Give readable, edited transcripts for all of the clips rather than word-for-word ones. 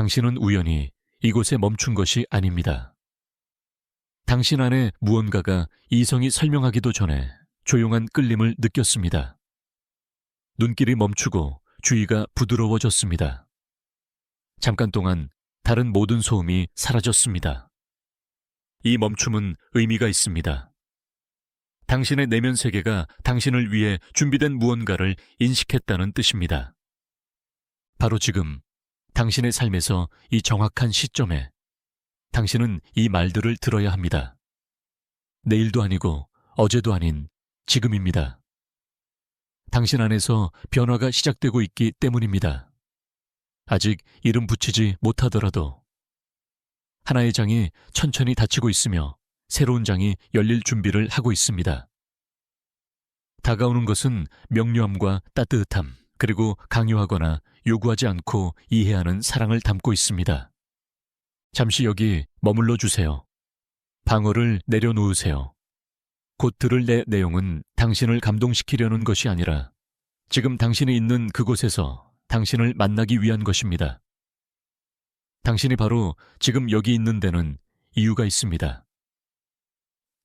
당신은 우연히 이곳에 멈춘 것이 아닙니다. 당신 안에 무언가가 이성이 설명하기도 전에 조용한 끌림을 느꼈습니다. 눈길이 멈추고 주위가 부드러워졌습니다. 잠깐 동안 다른 모든 소음이 사라졌습니다. 이 멈춤은 의미가 있습니다. 당신의 내면 세계가 당신을 위해 준비된 무언가를 인식했다는 뜻입니다. 바로 지금 당신의 삶에서 이 정확한 시점에 당신은 이 말들을 들어야 합니다. 내일도 아니고 어제도 아닌 지금입니다. 당신 안에서 변화가 시작되고 있기 때문입니다. 아직 이름 붙이지 못하더라도 하나의 장이 천천히 닫히고 있으며 새로운 장이 열릴 준비를 하고 있습니다. 다가오는 것은 명료함과 따뜻함, 그리고 강요하거나 요구하지 않고 이해하는 사랑을 담고 있습니다. 잠시 여기 머물러 주세요. 방어를 내려놓으세요. 곧 들을 내 내용은 당신을 감동시키려는 것이 아니라 지금 당신이 있는 그곳에서 당신을 만나기 위한 것입니다. 당신이 바로 지금 여기 있는 데는 이유가 있습니다.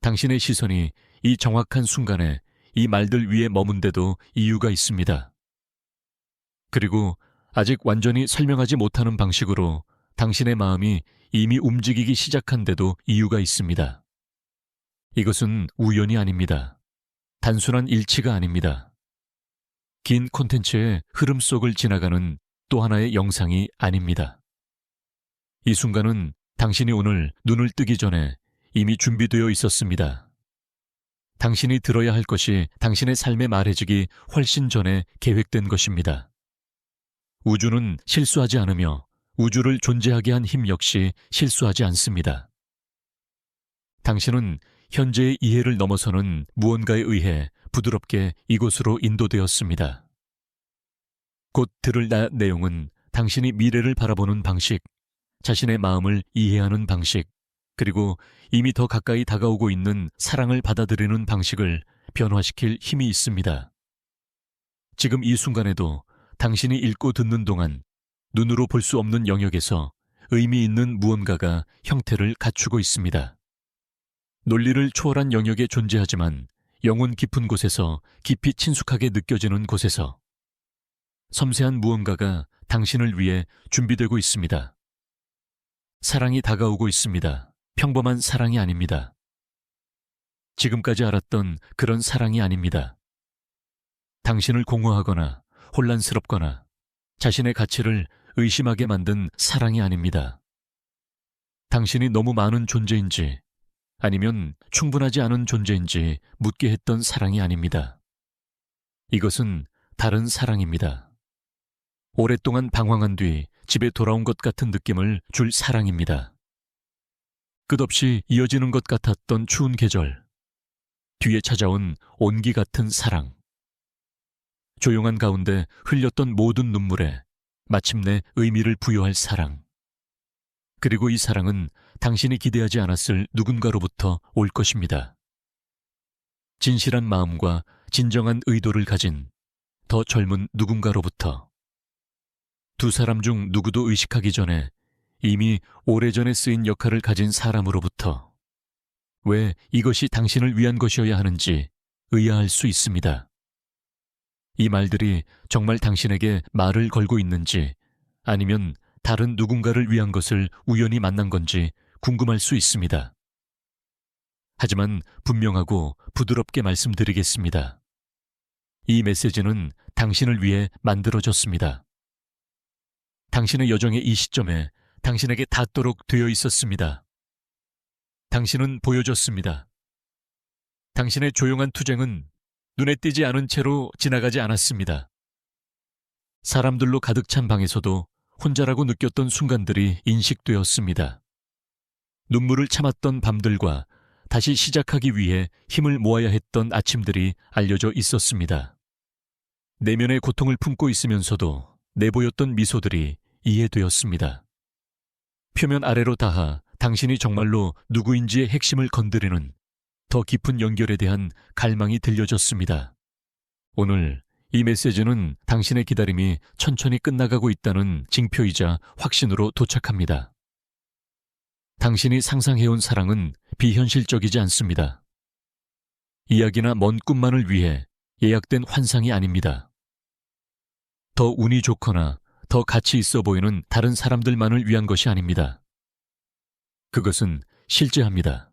당신의 시선이 이 정확한 순간에 이 말들 위에 머문데도 이유가 있습니다. 그리고 아직 완전히 설명하지 못하는 방식으로 당신의 마음이 이미 움직이기 시작한데도 이유가 있습니다. 이것은 우연이 아닙니다. 단순한 일치가 아닙니다. 긴 콘텐츠의 흐름 속을 지나가는 또 하나의 영상이 아닙니다. 이 순간은 당신이 오늘 눈을 뜨기 전에 이미 준비되어 있었습니다. 당신이 들어야 할 것이 당신의 삶에 말해지기 훨씬 전에 계획된 것입니다. 우주는 실수하지 않으며 우주를 존재하게 한 힘 역시 실수하지 않습니다. 당신은 현재의 이해를 넘어서는 무언가에 의해 부드럽게 이곳으로 인도되었습니다. 곧 들을 내용은 당신이 미래를 바라보는 방식, 자신의 마음을 이해하는 방식, 그리고 이미 더 가까이 다가오고 있는 사랑을 받아들이는 방식을 변화시킬 힘이 있습니다. 지금 이 순간에도 당신이 읽고 듣는 동안 눈으로 볼 수 없는 영역에서 의미 있는 무언가가 형태를 갖추고 있습니다. 논리를 초월한 영역에 존재하지만 영혼 깊은 곳에서 깊이 친숙하게 느껴지는 곳에서 섬세한 무언가가 당신을 위해 준비되고 있습니다. 사랑이 다가오고 있습니다. 평범한 사랑이 아닙니다. 지금까지 알았던 그런 사랑이 아닙니다. 당신을 공허하거나 혼란스럽거나 자신의 가치를 의심하게 만든 사랑이 아닙니다. 당신이 너무 많은 존재인지 아니면 충분하지 않은 존재인지 묻게 했던 사랑이 아닙니다. 이것은 다른 사랑입니다. 오랫동안 방황한 뒤 집에 돌아온 것 같은 느낌을 줄 사랑입니다. 끝없이 이어지는 것 같았던 추운 계절, 뒤에 찾아온 온기 같은 사랑, 조용한 가운데 흘렸던 모든 눈물에 마침내 의미를 부여할 사랑. 그리고 이 사랑은 당신이 기대하지 않았을 누군가로부터 올 것입니다. 진실한 마음과 진정한 의도를 가진 더 젊은 누군가로부터. 두 사람 중 누구도 의식하기 전에 이미 오래전에 쓰인 역할을 가진 사람으로부터. 왜 이것이 당신을 위한 것이어야 하는지 의아할 수 있습니다. 이 말들이 정말 당신에게 말을 걸고 있는지 아니면 다른 누군가를 위한 것을 우연히 만난 건지 궁금할 수 있습니다. 하지만 분명하고 부드럽게 말씀드리겠습니다. 이 메시지는 당신을 위해 만들어졌습니다. 당신의 여정의 이 시점에 당신에게 닿도록 되어 있었습니다. 당신은 보여줬습니다. 당신의 조용한 투쟁은 눈에 띄지 않은 채로 지나가지 않았습니다. 사람들로 가득 찬 방에서도 혼자라고 느꼈던 순간들이 인식되었습니다. 눈물을 참았던 밤들과 다시 시작하기 위해 힘을 모아야 했던 아침들이 알려져 있었습니다. 내면의 고통을 품고 있으면서도 내보였던 미소들이 이해되었습니다. 표면 아래로 닿아 당신이 정말로 누구인지의 핵심을 건드리는 더 깊은 연결에 대한 갈망이 들려졌습니다. 오늘 이 메시지는 당신의 기다림이 천천히 끝나가고 있다는 징표이자 확신으로 도착합니다. 당신이 상상해온 사랑은 비현실적이지 않습니다. 이야기나 먼 꿈만을 위해 예약된 환상이 아닙니다. 더 운이 좋거나 더 가치 있어 보이는 다른 사람들만을 위한 것이 아닙니다. 그것은 실제합니다.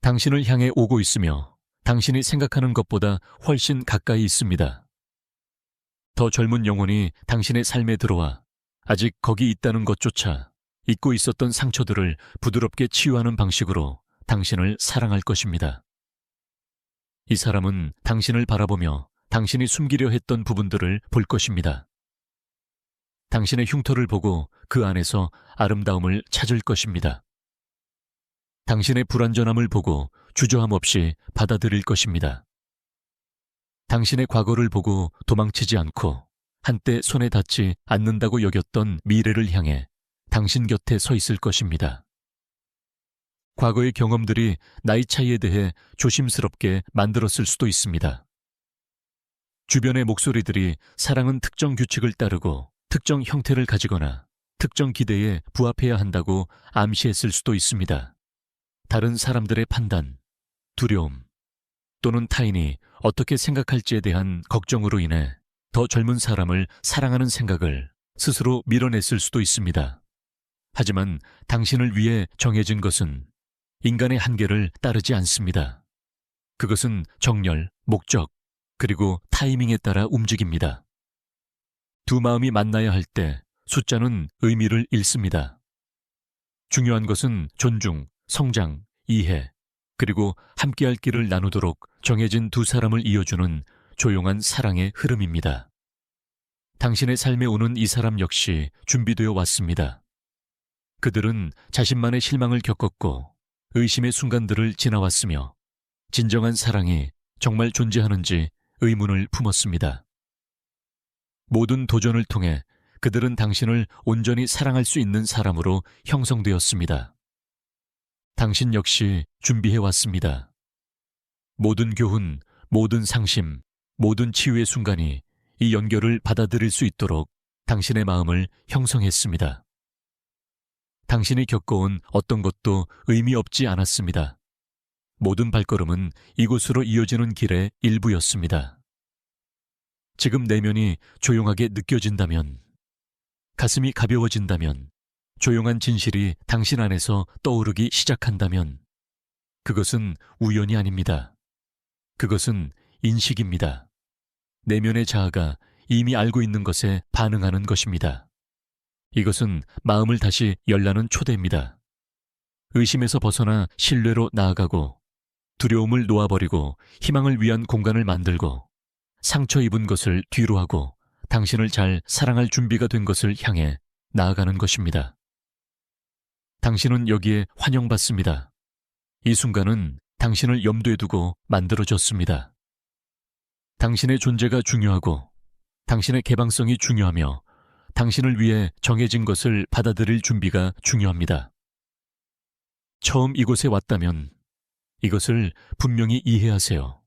당신을 향해 오고 있으며 당신이 생각하는 것보다 훨씬 가까이 있습니다. 더 젊은 영혼이 당신의 삶에 들어와 아직 거기 있다는 것조차 잊고 있었던 상처들을 부드럽게 치유하는 방식으로 당신을 사랑할 것입니다. 이 사람은 당신을 바라보며 당신이 숨기려 했던 부분들을 볼 것입니다. 당신의 흉터를 보고 그 안에서 아름다움을 찾을 것입니다. 당신의 불완전함을 보고 주저함 없이 받아들일 것입니다. 당신의 과거를 보고 도망치지 않고 한때 손에 닿지 않는다고 여겼던 미래를 향해 당신 곁에 서 있을 것입니다. 과거의 경험들이 나이 차이에 대해 조심스럽게 만들었을 수도 있습니다. 주변의 목소리들이 사랑은 특정 규칙을 따르고 특정 형태를 가지거나 특정 기대에 부합해야 한다고 암시했을 수도 있습니다. 다른 사람들의 판단, 두려움, 또는 타인이 어떻게 생각할지에 대한 걱정으로 인해 더 젊은 사람을 사랑하는 생각을 스스로 밀어냈을 수도 있습니다. 하지만 당신을 위해 정해진 것은 인간의 한계를 따르지 않습니다. 그것은 정열, 목적, 그리고 타이밍에 따라 움직입니다. 두 마음이 만나야 할 때 숫자는 의미를 잃습니다. 중요한 것은 존중, 성장, 이해, 그리고 함께할 길을 나누도록 정해진 두 사람을 이어주는 조용한 사랑의 흐름입니다. 당신의 삶에 오는 이 사람 역시 준비되어 왔습니다. 그들은 자신만의 실망을 겪었고 의심의 순간들을 지나왔으며 진정한 사랑이 정말 존재하는지 의문을 품었습니다. 모든 도전을 통해 그들은 당신을 온전히 사랑할 수 있는 사람으로 형성되었습니다. 당신 역시 준비해왔습니다. 모든 교훈, 모든 상심, 모든 치유의 순간이 이 연결을 받아들일 수 있도록 당신의 마음을 형성했습니다. 당신이 겪어온 어떤 것도 의미 없지 않았습니다. 모든 발걸음은 이곳으로 이어지는 길의 일부였습니다. 지금 내면이 조용하게 느껴진다면, 가슴이 가벼워진다면, 조용한 진실이 당신 안에서 떠오르기 시작한다면 그것은 우연이 아닙니다. 그것은 인식입니다. 내면의 자아가 이미 알고 있는 것에 반응하는 것입니다. 이것은 마음을 다시 열라는 초대입니다. 의심에서 벗어나 신뢰로 나아가고 두려움을 놓아버리고 희망을 위한 공간을 만들고 상처 입은 것을 뒤로 하고 당신을 잘 사랑할 준비가 된 것을 향해 나아가는 것입니다. 당신은 여기에 환영받습니다. 이 순간은 당신을 염두에 두고 만들어졌습니다. 당신의 존재가 중요하고 당신의 개방성이 중요하며 당신을 위해 정해진 것을 받아들일 준비가 중요합니다. 처음 이곳에 왔다면 이것을 분명히 이해하세요.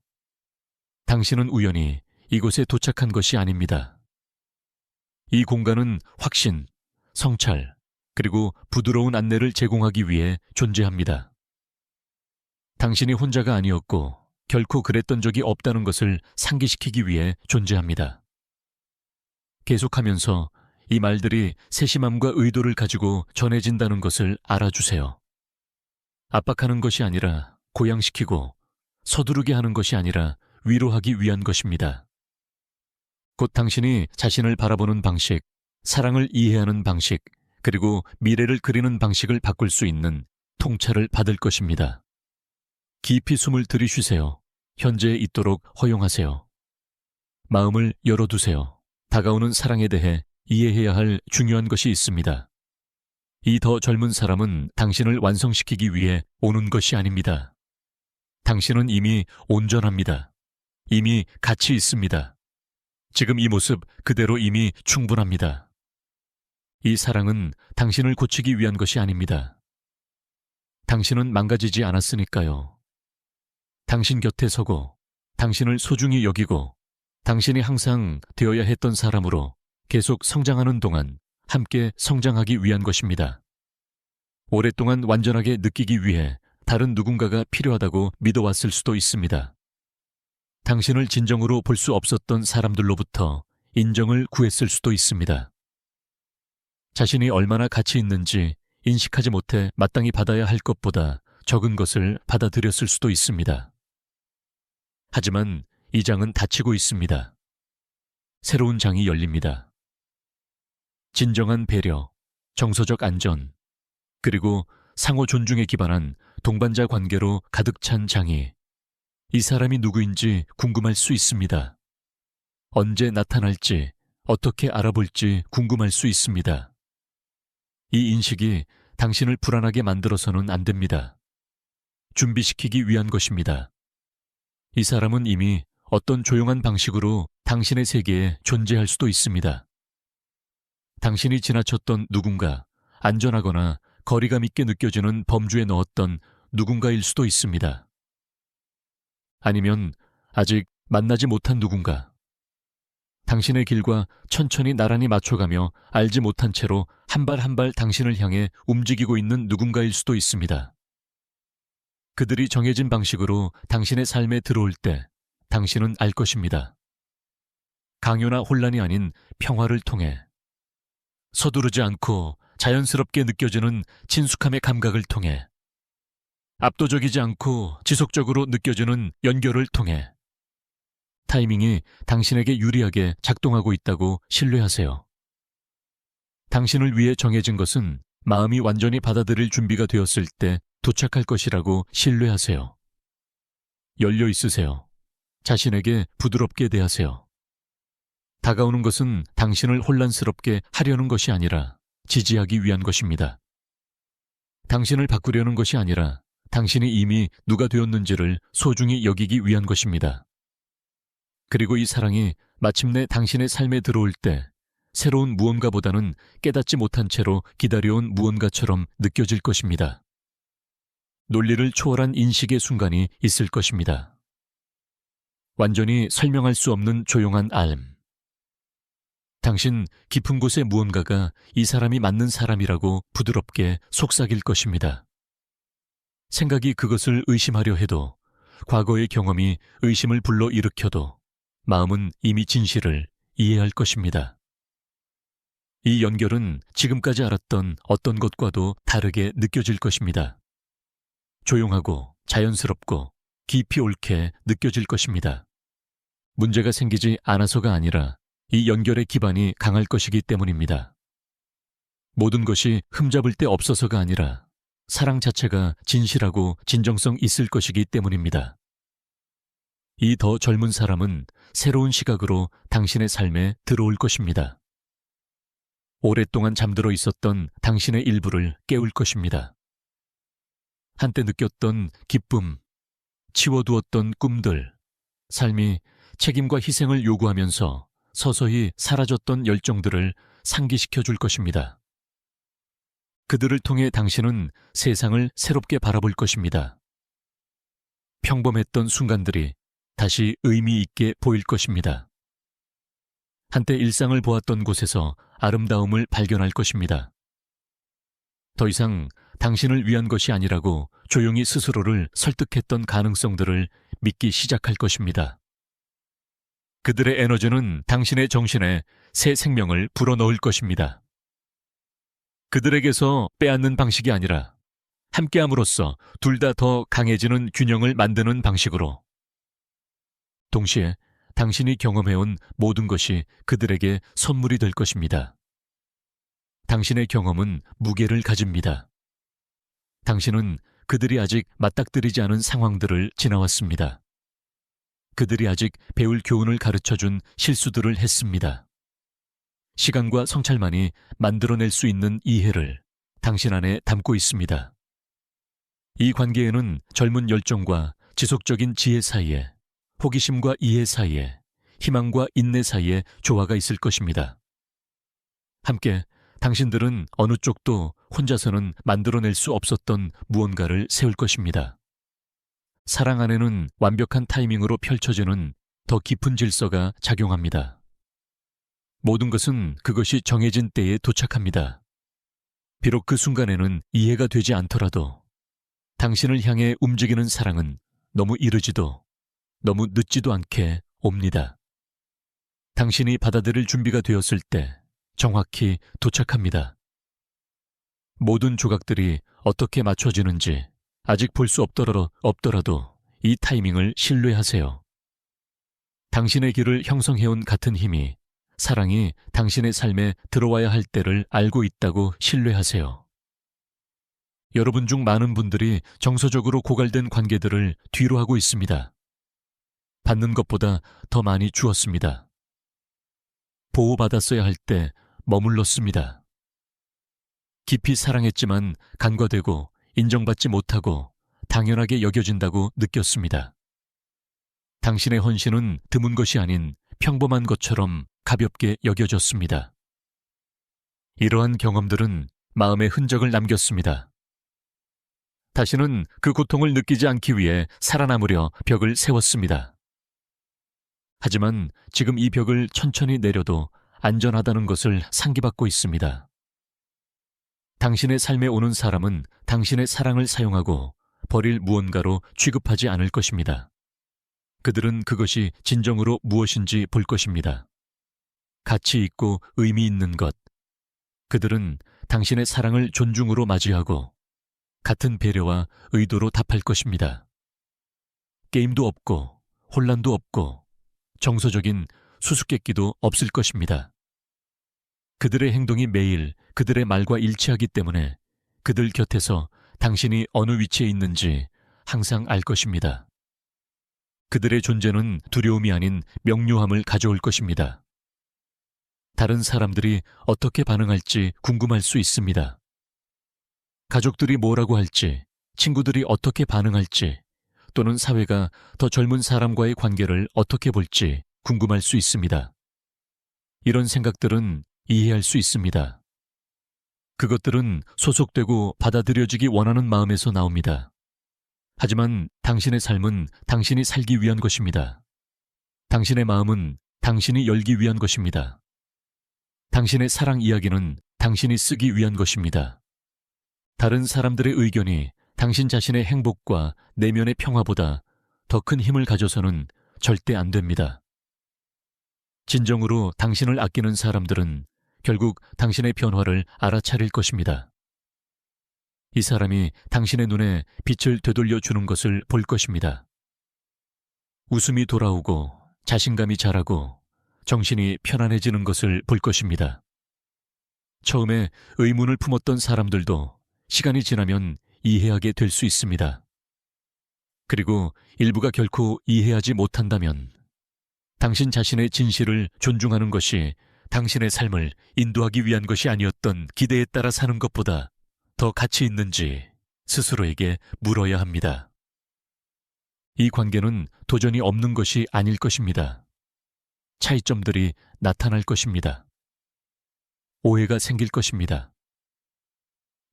당신은 우연히 이곳에 도착한 것이 아닙니다. 이 공간은 확신, 성찰, 그리고 부드러운 안내를 제공하기 위해 존재합니다. 당신이 혼자가 아니었고 결코 그랬던 적이 없다는 것을 상기시키기 위해 존재합니다. 계속하면서 이 말들이 세심함과 의도를 가지고 전해진다는 것을 알아주세요. 압박하는 것이 아니라 고양시키고 서두르게 하는 것이 아니라 위로하기 위한 것입니다. 곧 당신이 자신을 바라보는 방식, 사랑을 이해하는 방식, 그리고 미래를 그리는 방식을 바꿀 수 있는 통찰을 받을 것입니다. 깊이 숨을 들이쉬세요. 현재에 있도록 허용하세요. 마음을 열어두세요. 다가오는 사랑에 대해 이해해야 할 중요한 것이 있습니다. 이 더 젊은 사람은 당신을 완성시키기 위해 오는 것이 아닙니다. 당신은 이미 온전합니다. 이미 가치 있습니다. 지금 이 모습 그대로 이미 충분합니다. 이 사랑은 당신을 고치기 위한 것이 아닙니다. 당신은 망가지지 않았으니까요. 당신 곁에 서고 당신을 소중히 여기고 당신이 항상 되어야 했던 사람으로 계속 성장하는 동안 함께 성장하기 위한 것입니다. 오랫동안 완전하게 느끼기 위해 다른 누군가가 필요하다고 믿어왔을 수도 있습니다. 당신을 진정으로 볼 수 없었던 사람들로부터 인정을 구했을 수도 있습니다. 자신이 얼마나 가치 있는지 인식하지 못해 마땅히 받아야 할 것보다 적은 것을 받아들였을 수도 있습니다. 하지만 이 장은 닫히고 있습니다. 새로운 장이 열립니다. 진정한 배려, 정서적 안전, 그리고 상호 존중에 기반한 동반자 관계로 가득 찬 장이 이 사람이 누구인지 궁금할 수 있습니다. 언제 나타날지, 어떻게 알아볼지 궁금할 수 있습니다. 이 인식이 당신을 불안하게 만들어서는 안 됩니다. 준비시키기 위한 것입니다. 이 사람은 이미 어떤 조용한 방식으로 당신의 세계에 존재할 수도 있습니다. 당신이 지나쳤던 누군가, 안전하거나 거리감 있게 느껴지는 범주에 넣었던 누군가일 수도 있습니다. 아니면 아직 만나지 못한 누군가, 당신의 길과 천천히 나란히 맞춰가며 알지 못한 채로 한 발 한 발 당신을 향해 움직이고 있는 누군가일 수도 있습니다. 그들이 정해진 방식으로 당신의 삶에 들어올 때 당신은 알 것입니다. 강요나 혼란이 아닌 평화를 통해, 서두르지 않고 자연스럽게 느껴지는 친숙함의 감각을 통해, 압도적이지 않고 지속적으로 느껴지는 연결을 통해 타이밍이 당신에게 유리하게 작동하고 있다고 신뢰하세요. 당신을 위해 정해진 것은 마음이 완전히 받아들일 준비가 되었을 때 도착할 것이라고 신뢰하세요. 열려 있으세요. 자신에게 부드럽게 대하세요. 다가오는 것은 당신을 혼란스럽게 하려는 것이 아니라 지지하기 위한 것입니다. 당신을 바꾸려는 것이 아니라 당신이 이미 누가 되었는지를 소중히 여기기 위한 것입니다. 그리고 이 사랑이 마침내 당신의 삶에 들어올 때 새로운 무언가보다는 깨닫지 못한 채로 기다려온 무언가처럼 느껴질 것입니다. 논리를 초월한 인식의 순간이 있을 것입니다. 완전히 설명할 수 없는 조용한 알. 당신 깊은 곳의 무언가가 이 사람이 맞는 사람이라고 부드럽게 속삭일 것입니다. 생각이 그것을 의심하려 해도, 과거의 경험이 의심을 불러일으켜도 마음은 이미 진실을 이해할 것입니다. 이 연결은 지금까지 알았던 어떤 것과도 다르게 느껴질 것입니다. 조용하고 자연스럽고 깊이 옳게 느껴질 것입니다. 문제가 생기지 않아서가 아니라 이 연결의 기반이 강할 것이기 때문입니다. 모든 것이 흠잡을 데 없어서가 아니라 사랑 자체가 진실하고 진정성 있을 것이기 때문입니다. 이 더 젊은 사람은 새로운 시각으로 당신의 삶에 들어올 것입니다. 오랫동안 잠들어 있었던 당신의 일부를 깨울 것입니다. 한때 느꼈던 기쁨, 치워두었던 꿈들, 삶이 책임과 희생을 요구하면서 서서히 사라졌던 열정들을 상기시켜 줄 것입니다. 그들을 통해 당신은 세상을 새롭게 바라볼 것입니다. 평범했던 순간들이 다시 의미 있게 보일 것입니다. 한때 일상을 보았던 곳에서 아름다움을 발견할 것입니다. 더 이상 당신을 위한 것이 아니라고 조용히 스스로를 설득했던 가능성들을 믿기 시작할 것입니다. 그들의 에너지는 당신의 정신에 새 생명을 불어넣을 것입니다. 그들에게서 빼앗는 방식이 아니라 함께함으로써 둘 다 더 강해지는 균형을 만드는 방식으로, 동시에 당신이 경험해온 모든 것이 그들에게 선물이 될 것입니다. 당신의 경험은 무게를 가집니다. 당신은 그들이 아직 맞닥뜨리지 않은 상황들을 지나왔습니다. 그들이 아직 배울 교훈을 가르쳐준 실수들을 했습니다. 시간과 성찰만이 만들어낼 수 있는 이해를 당신 안에 담고 있습니다. 이 관계에는 젊은 열정과 지속적인 지혜 사이에, 호기심과 이해 사이에, 희망과 인내 사이에 조화가 있을 것입니다. 함께 당신들은 어느 쪽도 혼자서는 만들어낼 수 없었던 무언가를 세울 것입니다. 사랑 안에는 완벽한 타이밍으로 펼쳐지는 더 깊은 질서가 작용합니다. 모든 것은 그것이 정해진 때에 도착합니다. 비록 그 순간에는 이해가 되지 않더라도 당신을 향해 움직이는 사랑은 너무 이르지도 너무 늦지도 않게 옵니다. 당신이 받아들일 준비가 되었을 때 정확히 도착합니다. 모든 조각들이 어떻게 맞춰지는지 아직 볼 수 없더라도 이 타이밍을 신뢰하세요. 당신의 길을 형성해온 같은 힘이 사랑이 당신의 삶에 들어와야 할 때를 알고 있다고 신뢰하세요. 여러분 중 많은 분들이 정서적으로 고갈된 관계들을 뒤로 하고 있습니다. 받는 것보다 더 많이 주었습니다. 보호받았어야 할 때 머물렀습니다. 깊이 사랑했지만 간과되고 인정받지 못하고 당연하게 여겨진다고 느꼈습니다. 당신의 헌신은 드문 것이 아닌 평범한 것처럼 가볍게 여겨졌습니다. 이러한 경험들은 마음에 흔적을 남겼습니다. 다시는 그 고통을 느끼지 않기 위해 살아남으려 벽을 세웠습니다. 하지만 지금 이 벽을 천천히 내려도 안전하다는 것을 상기받고 있습니다. 당신의 삶에 오는 사람은 당신의 사랑을 사용하고 버릴 무언가로 취급하지 않을 것입니다. 그들은 그것이 진정으로 무엇인지 볼 것입니다. 가치 있고 의미 있는 것. 그들은 당신의 사랑을 존중으로 맞이하고 같은 배려와 의도로 답할 것입니다. 게임도 없고 혼란도 없고 정서적인 수수께끼도 없을 것입니다. 그들의 행동이 매일 그들의 말과 일치하기 때문에 그들 곁에서 당신이 어느 위치에 있는지 항상 알 것입니다. 그들의 존재는 두려움이 아닌 명료함을 가져올 것입니다. 다른 사람들이 어떻게 반응할지 궁금할 수 있습니다. 가족들이 뭐라고 할지, 친구들이 어떻게 반응할지, 또는 사회가 더 젊은 사람과의 관계를 어떻게 볼지 궁금할 수 있습니다. 이런 생각들은 이해할 수 있습니다. 그것들은 소속되고 받아들여지기 원하는 마음에서 나옵니다. 하지만 당신의 삶은 당신이 살기 위한 것입니다. 당신의 마음은 당신이 열기 위한 것입니다. 당신의 사랑 이야기는 당신이 쓰기 위한 것입니다. 다른 사람들의 의견이 당신 자신의 행복과 내면의 평화보다 더 큰 힘을 가져서는 절대 안 됩니다. 진정으로 당신을 아끼는 사람들은 결국 당신의 변화를 알아차릴 것입니다. 이 사람이 당신의 눈에 빛을 되돌려 주는 것을 볼 것입니다. 웃음이 돌아오고 자신감이 자라고 정신이 편안해지는 것을 볼 것입니다. 처음에 의문을 품었던 사람들도 시간이 지나면 이해하게 될 수 있습니다. 그리고 일부가 결코 이해하지 못한다면 당신 자신의 진실을 존중하는 것이 당신의 삶을 인도하기 위한 것이 아니었던 기대에 따라 사는 것보다 더 가치 있는지 스스로에게 물어야 합니다. 이 관계는 도전이 없는 것이 아닐 것입니다. 차이점들이 나타날 것입니다. 오해가 생길 것입니다.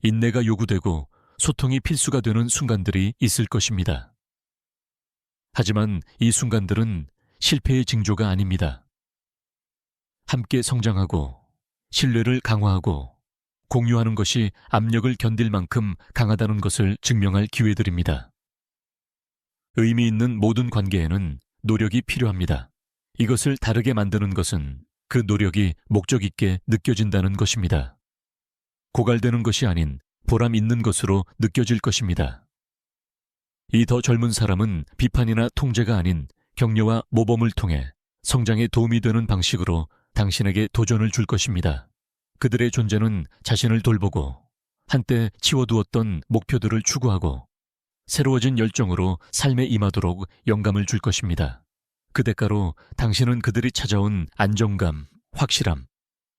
인내가 요구되고 소통이 필수가 되는 순간들이 있을 것입니다. 하지만 이 순간들은 실패의 징조가 아닙니다. 함께 성장하고 신뢰를 강화하고 공유하는 것이 압력을 견딜 만큼 강하다는 것을 증명할 기회들입니다. 의미 있는 모든 관계에는 노력이 필요합니다. 이것을 다르게 만드는 것은 그 노력이 목적 있게 느껴진다는 것입니다. 고갈되는 것이 아닌 보람 있는 것으로 느껴질 것입니다. 이 더 젊은 사람은 비판이나 통제가 아닌 격려와 모범을 통해 성장에 도움이 되는 방식으로 당신에게 도전을 줄 것입니다. 그들의 존재는 자신을 돌보고 한때 치워두었던 목표들을 추구하고 새로워진 열정으로 삶에 임하도록 영감을 줄 것입니다. 그 대가로 당신은 그들이 찾아온 안정감, 확실함,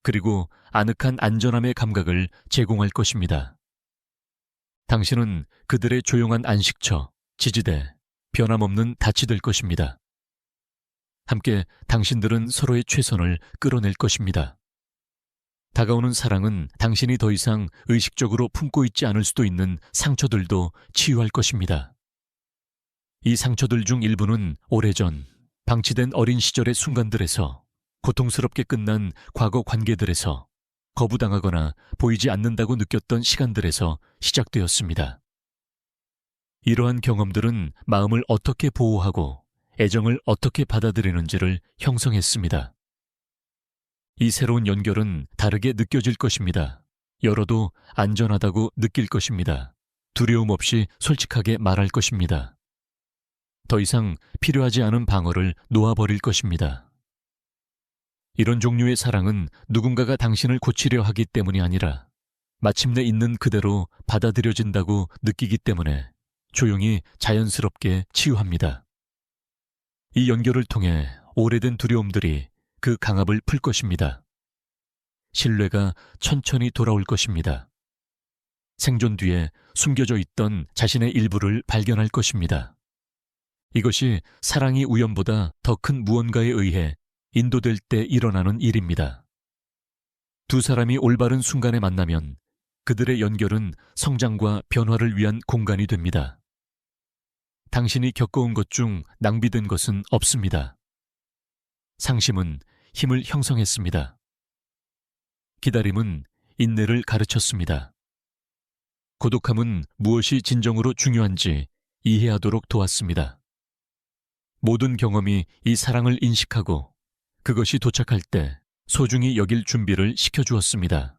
그리고 아늑한 안전함의 감각을 제공할 것입니다. 당신은 그들의 조용한 안식처, 지지대, 변함없는 닻이 될 것입니다. 함께 당신들은 서로의 최선을 끌어낼 것입니다. 다가오는 사랑은 당신이 더 이상 의식적으로 품고 있지 않을 수도 있는 상처들도 치유할 것입니다. 이 상처들 중 일부는 오래전 방치된 어린 시절의 순간들에서, 고통스럽게 끝난 과거 관계들에서, 거부당하거나 보이지 않는다고 느꼈던 시간들에서 시작되었습니다. 이러한 경험들은 마음을 어떻게 보호하고 애정을 어떻게 받아들이는지를 형성했습니다. 이 새로운 연결은 다르게 느껴질 것입니다. 열어도 안전하다고 느낄 것입니다. 두려움 없이 솔직하게 말할 것입니다. 더 이상 필요하지 않은 방어를 놓아버릴 것입니다. 이런 종류의 사랑은 누군가가 당신을 고치려 하기 때문이 아니라 마침내 있는 그대로 받아들여진다고 느끼기 때문에 조용히 자연스럽게 치유합니다. 이 연결을 통해 오래된 두려움들이 그 강압을 풀 것입니다. 신뢰가 천천히 돌아올 것입니다. 생존 뒤에 숨겨져 있던 자신의 일부를 발견할 것입니다. 이것이 사랑이 우연보다 더 큰 무언가에 의해 인도될 때 일어나는 일입니다. 두 사람이 올바른 순간에 만나면 그들의 연결은 성장과 변화를 위한 공간이 됩니다. 당신이 겪어온 것 중 낭비된 것은 없습니다. 상심은 힘을 형성했습니다. 기다림은 인내를 가르쳤습니다. 고독함은 무엇이 진정으로 중요한지 이해하도록 도왔습니다. 모든 경험이 이 사랑을 인식하고 그것이 도착할 때 소중히 여길 준비를 시켜주었습니다.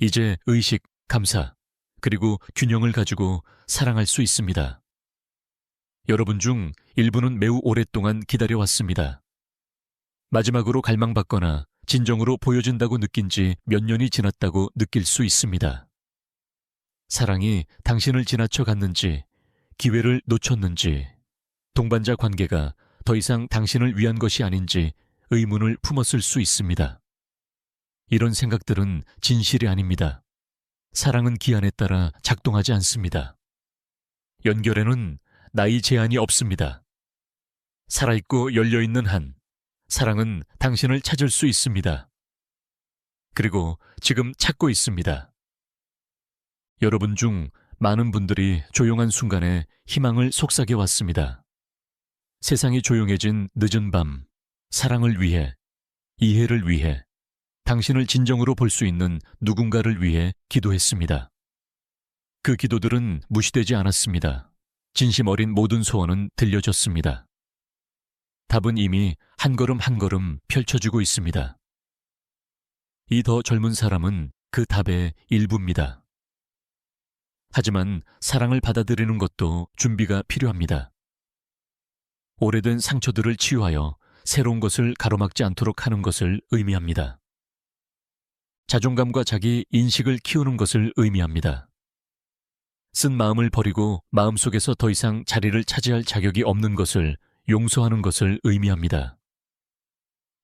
이제 의식, 감사, 그리고 균형을 가지고 사랑할 수 있습니다. 여러분 중 일부는 매우 오랫동안 기다려왔습니다. 마지막으로 갈망받거나 진정으로 보여진다고 느낀 지 몇 년이 지났다고 느낄 수 있습니다. 사랑이 당신을 지나쳐 갔는지, 기회를 놓쳤는지, 동반자 관계가 더 이상 당신을 위한 것이 아닌지 의문을 품었을 수 있습니다. 이런 생각들은 진실이 아닙니다. 사랑은 기한에 따라 작동하지 않습니다. 연결에는 나이 제한이 없습니다. 살아있고 열려있는 한, 사랑은 당신을 찾을 수 있습니다. 그리고 지금 찾고 있습니다. 여러분 중 많은 분들이 조용한 순간에 희망을 속삭여 왔습니다. 세상이 조용해진 늦은 밤, 사랑을 위해, 이해를 위해, 당신을 진정으로 볼 수 있는 누군가를 위해 기도했습니다. 그 기도들은 무시되지 않았습니다. 진심 어린 모든 소원은 들려졌습니다. 답은 이미 한 걸음 한 걸음 펼쳐지고 있습니다. 이 더 젊은 사람은 그 답의 일부입니다. 하지만 사랑을 받아들이는 것도 준비가 필요합니다. 오래된 상처들을 치유하여 새로운 것을 가로막지 않도록 하는 것을 의미합니다. 자존감과 자기 인식을 키우는 것을 의미합니다. 쓴 마음을 버리고 마음속에서 더 이상 자리를 차지할 자격이 없는 것을 용서하는 것을 의미합니다.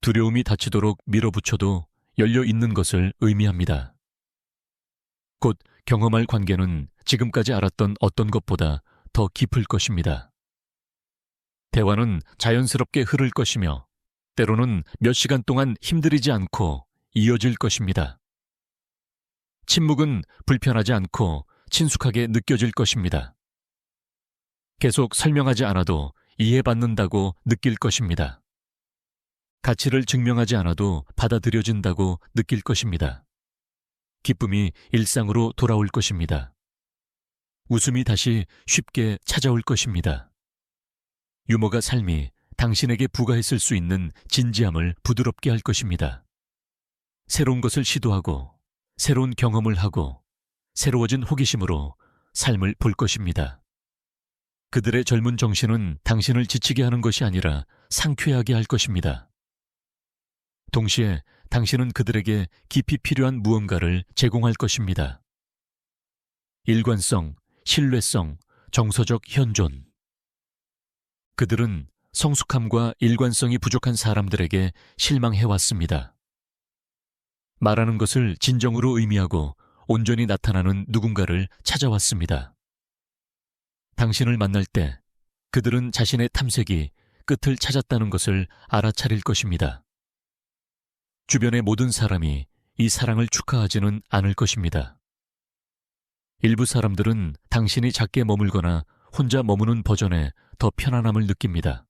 두려움이 닫히도록 밀어붙여도 열려 있는 것을 의미합니다. 곧 경험할 관계는 지금까지 알았던 어떤 것보다 더 깊을 것입니다. 대화는 자연스럽게 흐를 것이며 때로는 몇 시간 동안 힘들이지 않고 이어질 것입니다. 침묵은 불편하지 않고 친숙하게 느껴질 것입니다. 계속 설명하지 않아도 이해받는다고 느낄 것입니다. 가치를 증명하지 않아도 받아들여진다고 느낄 것입니다. 기쁨이 일상으로 돌아올 것입니다. 웃음이 다시 쉽게 찾아올 것입니다. 유머가 삶이 당신에게 부과했을 수 있는 진지함을 부드럽게 할 것입니다. 새로운 것을 시도하고 새로운 경험을 하고 새로워진 호기심으로 삶을 볼 것입니다. 그들의 젊은 정신은 당신을 지치게 하는 것이 아니라 상쾌하게 할 것입니다. 동시에 당신은 그들에게 깊이 필요한 무언가를 제공할 것입니다. 일관성, 신뢰성, 정서적 현존. 그들은 성숙함과 일관성이 부족한 사람들에게 실망해왔습니다. 말하는 것을 진정으로 의미하고 온전히 나타나는 누군가를 찾아왔습니다. 당신을 만날 때 그들은 자신의 탐색이 끝을 찾았다는 것을 알아차릴 것입니다. 주변의 모든 사람이 이 사랑을 축하하지는 않을 것입니다. 일부 사람들은 당신이 작게 머물거나 혼자 머무는 버전에 더 편안함을 느낍니다.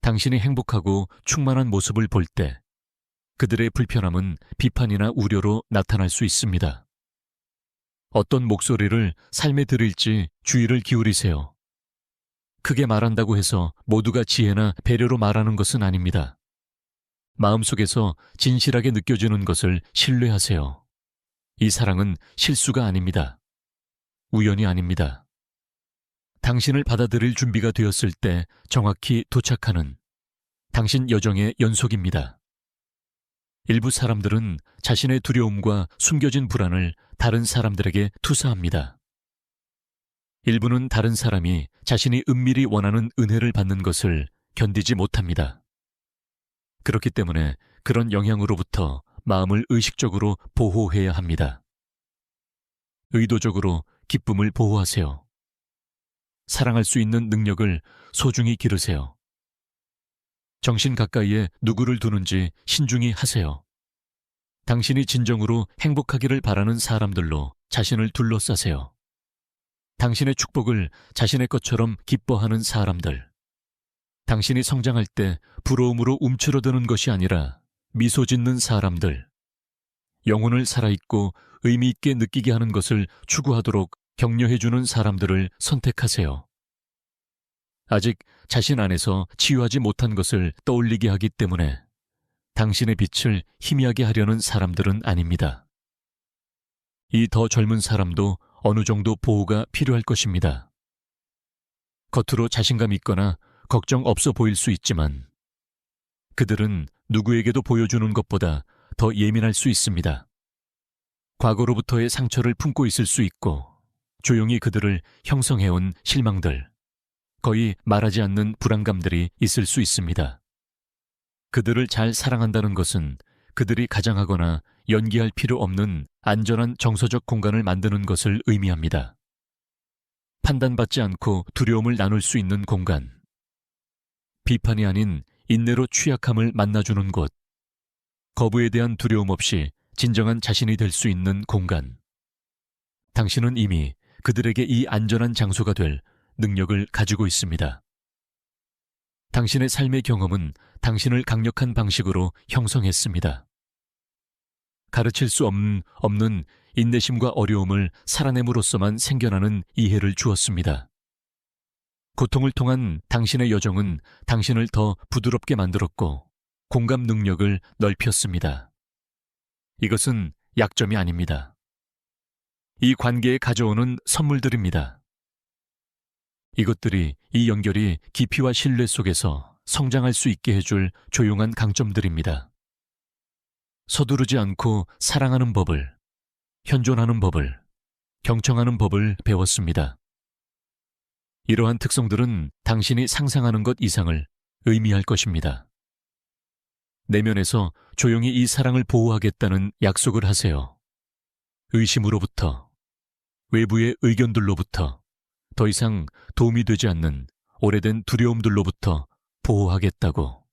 당신이 행복하고 충만한 모습을 볼 때 그들의 불편함은 비판이나 우려로 나타날 수 있습니다. 어떤 목소리를 삶에 들일지 주의를 기울이세요. 크게 말한다고 해서 모두가 지혜나 배려로 말하는 것은 아닙니다. 마음속에서 진실하게 느껴지는 것을 신뢰하세요. 이 사랑은 실수가 아닙니다. 우연이 아닙니다. 당신을 받아들일 준비가 되었을 때 정확히 도착하는 당신 여정의 연속입니다. 일부 사람들은 자신의 두려움과 숨겨진 불안을 다른 사람들에게 투사합니다. 일부는 다른 사람이 자신이 은밀히 원하는 은혜를 받는 것을 견디지 못합니다. 그렇기 때문에 그런 영향으로부터 마음을 의식적으로 보호해야 합니다. 의도적으로 기쁨을 보호하세요. 사랑할 수 있는 능력을 소중히 기르세요. 정신 가까이에 누구를 두는지 신중히 하세요. 당신이 진정으로 행복하기를 바라는 사람들로 자신을 둘러싸세요. 당신의 축복을 자신의 것처럼 기뻐하는 사람들. 당신이 성장할 때 부러움으로 움츠러드는 것이 아니라 미소 짓는 사람들. 영혼을 살아있고 의미 있게 느끼게 하는 것을 추구하도록 격려해주는 사람들을 선택하세요. 아직 자신 안에서 치유하지 못한 것을 떠올리게 하기 때문에 당신의 빛을 희미하게 하려는 사람들은 아닙니다. 이 더 젊은 사람도 어느 정도 보호가 필요할 것입니다. 겉으로 자신감 있거나 걱정 없어 보일 수 있지만 그들은 누구에게도 보여주는 것보다 더 예민할 수 있습니다. 과거로부터의 상처를 품고 있을 수 있고 조용히 그들을 형성해온 실망들, 거의 말하지 않는 불안감들이 있을 수 있습니다. 그들을 잘 사랑한다는 것은 그들이 가장하거나 연기할 필요 없는 안전한 정서적 공간을 만드는 것을 의미합니다. 판단받지 않고 두려움을 나눌 수 있는 공간. 비판이 아닌 인내로 취약함을 만나주는 곳. 거부에 대한 두려움 없이 진정한 자신이 될 수 있는 공간. 당신은 이미 그들에게 이 안전한 장소가 될 능력을 가지고 있습니다. 당신의 삶의 경험은 당신을 강력한 방식으로 형성했습니다. 가르칠 수 없는 인내심과 어려움을 살아냄으로써만 생겨나는 이해를 주었습니다. 고통을 통한 당신의 여정은 당신을 더 부드럽게 만들었고 공감 능력을 넓혔습니다. 이것은 약점이 아닙니다. 이 관계에 가져오는 선물들입니다. 이것들이 이 연결이 깊이와 신뢰 속에서 성장할 수 있게 해줄 조용한 강점들입니다. 서두르지 않고 사랑하는 법을, 현존하는 법을, 경청하는 법을 배웠습니다. 이러한 특성들은 당신이 상상하는 것 이상을 의미할 것입니다. 내면에서 조용히 이 사랑을 보호하겠다는 약속을 하세요. 의심으로부터, 외부의 의견들로부터, 더 이상 도움이 되지 않는 오래된 두려움들로부터 보호하겠다고.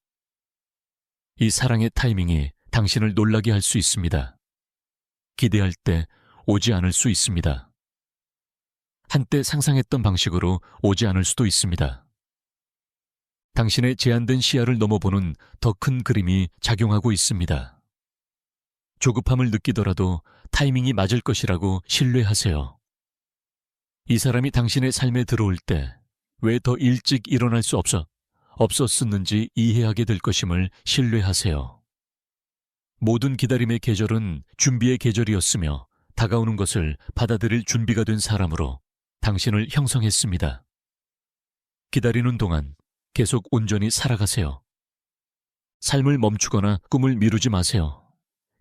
이 사랑의 타이밍이 당신을 놀라게 할 수 있습니다. 기대할 때 오지 않을 수 있습니다. 한때 상상했던 방식으로 오지 않을 수도 있습니다. 당신의 제한된 시야를 넘어보는 더 큰 그림이 작용하고 있습니다. 조급함을 느끼더라도 타이밍이 맞을 것이라고 신뢰하세요. 이 사람이 당신의 삶에 들어올 때 왜 더 일찍 일어날 수 없었는지 이해하게 될 것임을 신뢰하세요. 모든 기다림의 계절은 준비의 계절이었으며 다가오는 것을 받아들일 준비가 된 사람으로 당신을 형성했습니다. 기다리는 동안 계속 온전히 살아가세요. 삶을 멈추거나 꿈을 미루지 마세요.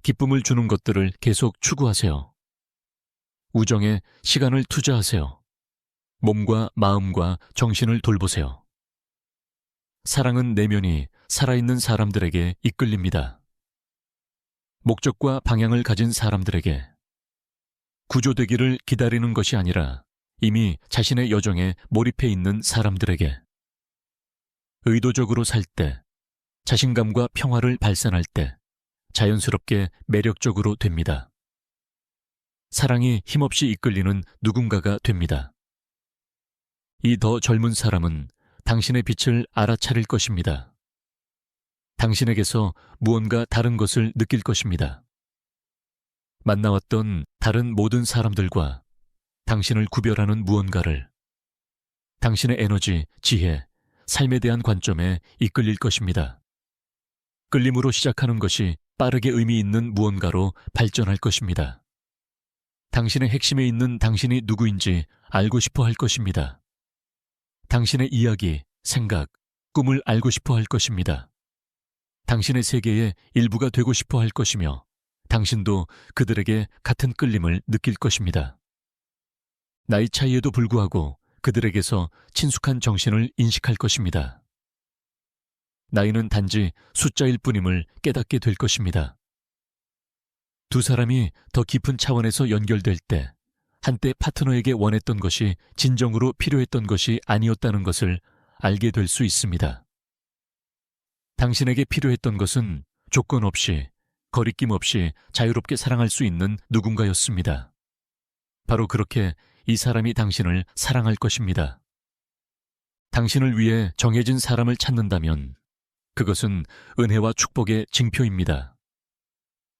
기쁨을 주는 것들을 계속 추구하세요. 우정에 시간을 투자하세요. 몸과 마음과 정신을 돌보세요. 사랑은 내면이 살아있는 사람들에게 이끌립니다. 목적과 방향을 가진 사람들에게, 구조되기를 기다리는 것이 아니라 이미 자신의 여정에 몰입해 있는 사람들에게, 의도적으로 살 때, 자신감과 평화를 발산할 때 자연스럽게 매력적으로 됩니다. 사랑이 힘없이 이끌리는 누군가가 됩니다. 이 더 젊은 사람은 당신의 빛을 알아차릴 것입니다. 당신에게서 무언가 다른 것을 느낄 것입니다. 만나왔던 다른 모든 사람들과 당신을 구별하는 무언가를, 당신의 에너지, 지혜, 삶에 대한 관점에 이끌릴 것입니다. 끌림으로 시작하는 것이 빠르게 의미 있는 무언가로 발전할 것입니다. 당신의 핵심에 있는 당신이 누구인지 알고 싶어 할 것입니다. 당신의 이야기, 생각, 꿈을 알고 싶어 할 것입니다. 당신의 세계의 일부가 되고 싶어 할 것이며 당신도 그들에게 같은 끌림을 느낄 것입니다. 나이 차이에도 불구하고 그들에게서 친숙한 정신을 인식할 것입니다. 나이는 단지 숫자일 뿐임을 깨닫게 될 것입니다. 두 사람이 더 깊은 차원에서 연결될 때 한때 파트너에게 원했던 것이 진정으로 필요했던 것이 아니었다는 것을 알게 될 수 있습니다. 당신에게 필요했던 것은 조건 없이, 거리낌 없이 자유롭게 사랑할 수 있는 누군가였습니다. 바로 그렇게 이 사람이 당신을 사랑할 것입니다. 당신을 위해 정해진 사람을 찾는다면 그것은 은혜와 축복의 징표입니다.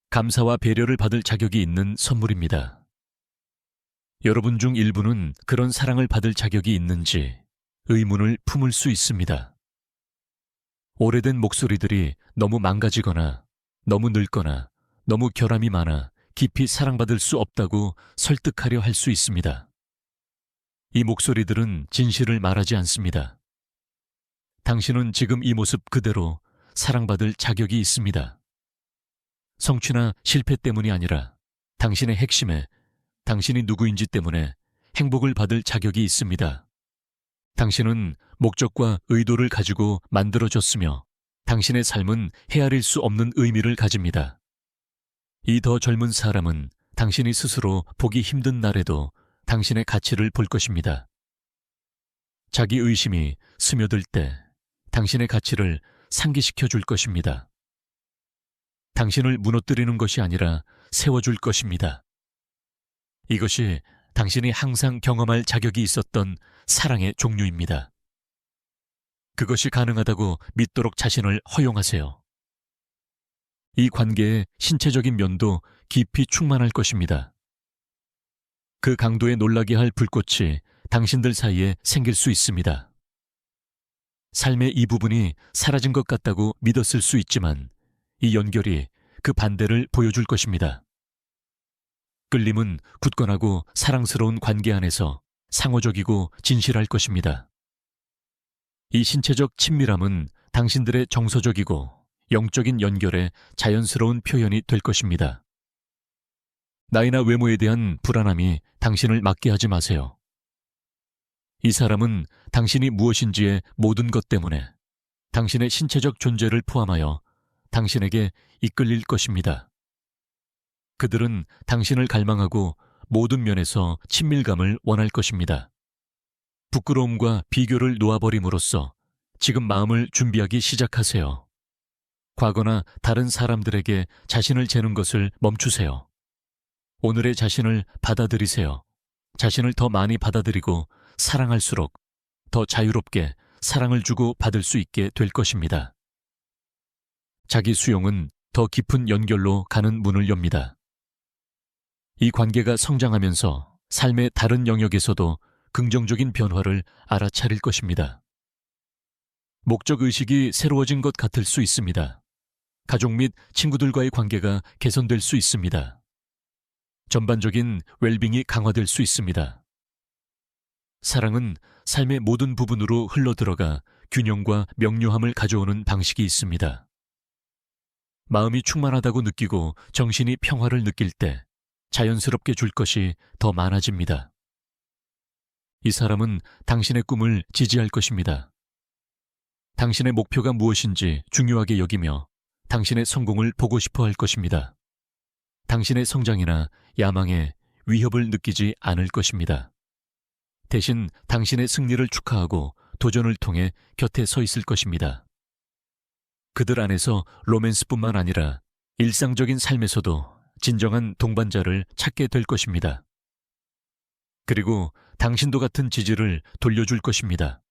감사와 배려를 받을 자격이 있는 선물입니다. 여러분 중 일부는 그런 사랑을 받을 자격이 있는지 의문을 품을 수 있습니다. 오래된 목소리들이 너무 망가지거나 너무 늙거나 너무 결함이 많아 깊이 사랑받을 수 없다고 설득하려 할 수 있습니다. 이 목소리들은 진실을 말하지 않습니다. 당신은 지금 이 모습 그대로 사랑받을 자격이 있습니다. 성취나 실패 때문이 아니라 당신의 핵심에 당신이 누구인지 때문에 행복을 받을 자격이 있습니다. 당신은 목적과 의도를 가지고 만들어졌으며 당신의 삶은 헤아릴 수 없는 의미를 가집니다. 이 더 젊은 사람은 당신이 스스로 보기 힘든 날에도 당신의 가치를 볼 것입니다. 자기 의심이 스며들 때 당신의 가치를 상기시켜 줄 것입니다. 당신을 무너뜨리는 것이 아니라 세워줄 것입니다. 이것이 당신이 항상 경험할 자격이 있었던 사랑의 종류입니다. 그것이 가능하다고 믿도록 자신을 허용하세요. 이 관계의 신체적인 면도 깊이 충만할 것입니다. 그 강도에 놀라게 할 불꽃이 당신들 사이에 생길 수 있습니다. 삶의 이 부분이 사라진 것 같다고 믿었을 수 있지만 이 연결이 그 반대를 보여줄 것입니다. 끌림은 굳건하고 사랑스러운 관계 안에서 상호적이고 진실할 것입니다. 이 신체적 친밀함은 당신들의 정서적이고 영적인 연결의 자연스러운 표현이 될 것입니다. 나이나 외모에 대한 불안함이 당신을 맡게 하지 마세요. 이 사람은 당신이 무엇인지의 모든 것 때문에 당신의 신체적 존재를 포함하여 당신에게 이끌릴 것입니다. 그들은 당신을 갈망하고 모든 면에서 친밀감을 원할 것입니다. 부끄러움과 비교를 놓아버림으로써 지금 마음을 준비하기 시작하세요. 과거나 다른 사람들에게 자신을 재는 것을 멈추세요. 오늘의 자신을 받아들이세요. 자신을 더 많이 받아들이고 사랑할수록 더 자유롭게 사랑을 주고 받을 수 있게 될 것입니다. 자기 수용은 더 깊은 연결로 가는 문을 엽니다. 이 관계가 성장하면서 삶의 다른 영역에서도 긍정적인 변화를 알아차릴 것입니다. 목적의식이 새로워진 것 같을 수 있습니다. 가족 및 친구들과의 관계가 개선될 수 있습니다. 전반적인 웰빙이 강화될 수 있습니다. 사랑은 삶의 모든 부분으로 흘러들어가 균형과 명료함을 가져오는 방식이 있습니다. 마음이 충만하다고 느끼고 정신이 평화를 느낄 때 자연스럽게 줄 것이 더 많아집니다. 이 사람은 당신의 꿈을 지지할 것입니다. 당신의 목표가 무엇인지 중요하게 여기며 당신의 성공을 보고 싶어 할 것입니다. 당신의 성장이나 야망에 위협을 느끼지 않을 것입니다. 대신 당신의 승리를 축하하고 도전을 통해 곁에 서 있을 것입니다. 그들 안에서 로맨스뿐만 아니라 일상적인 삶에서도 진정한 동반자를 찾게 될 것입니다. 그리고 당신도 같은 지지를 돌려줄 것입니다.